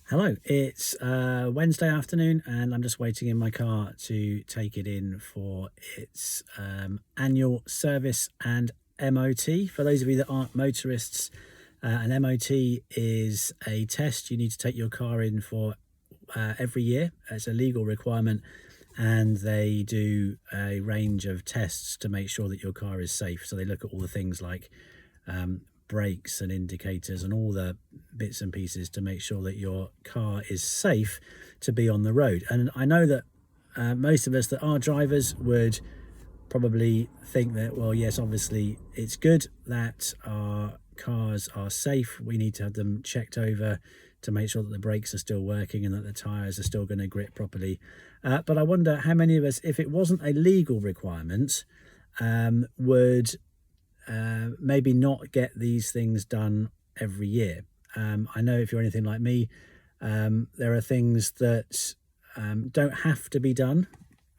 Hello, it's Wednesday afternoon and I'm just waiting in my car to take it in for its annual service and MOT. For those of you that aren't motorists, an MOT is a test you need to take your car in for every year. It's a legal requirement, and they do a range of tests to make sure that your car is safe. So they look at all the things like brakes and indicators and all the bits and pieces to make sure that your car is safe to be on the road. And I know that most of us that are drivers would probably think that, well, yes, obviously it's good that our cars are safe. We need to have them checked over to make sure that the brakes are still working and that the tires are still going to grip properly. But I wonder how many of us, if it wasn't a legal requirement, would maybe not get these things done every year. I know if you're anything like me, there are things that don't have to be done.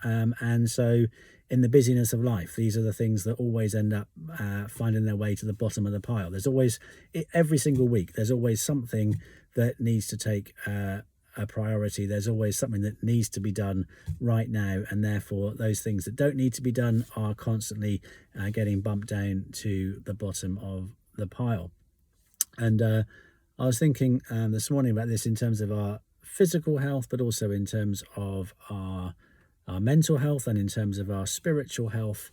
And so in the busyness of life, these are the things that always end up finding their way to the bottom of the pile. There's always, every single week, there's always something that needs to take a priority. There's always something that needs to be done right now, and therefore those things that don't need to be done are constantly getting bumped down to the bottom of the pile. And I was thinking this morning about this in terms of our physical health, but also in terms of our mental health and in terms of our spiritual health.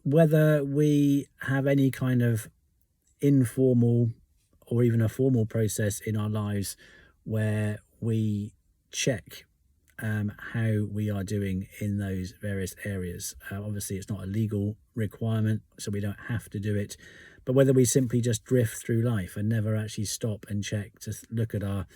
Whether we have any kind of informal or even a formal process in our lives where we check how we are doing in those various areas. Obviously, it's not a legal requirement, so we don't have to do it. But whether we simply just drift through life and never actually stop and check to look at our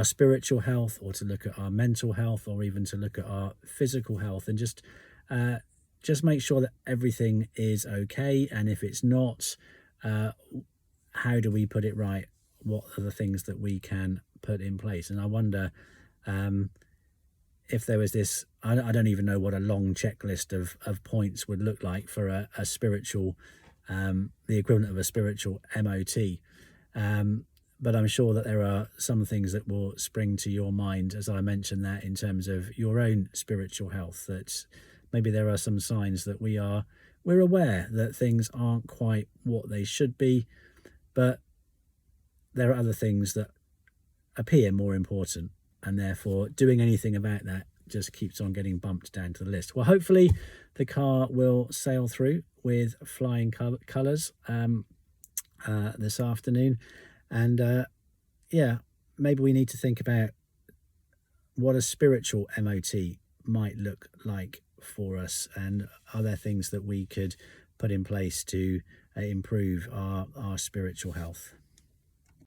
spiritual health, or to look at our mental health, or even to look at our physical health, and just make sure that everything is okay. And if it's not, how do we put it right? What are the things that we can put in place? And I wonder if there was this, I don't even know what a long checklist of points would look like for a spiritual, the equivalent of a spiritual MOT. But I'm sure that there are some things that will spring to your mind as I mention that, in terms of your own spiritual health, that maybe there are some signs that we're aware that things aren't quite what they should be, but there are other things that appear more important, and therefore doing anything about that just keeps on getting bumped down to the list. Well, hopefully the car will sail through with flying colours this afternoon. And yeah, maybe we need to think about what a spiritual MOT might look like for us, and are there things that we could put in place to improve our spiritual health.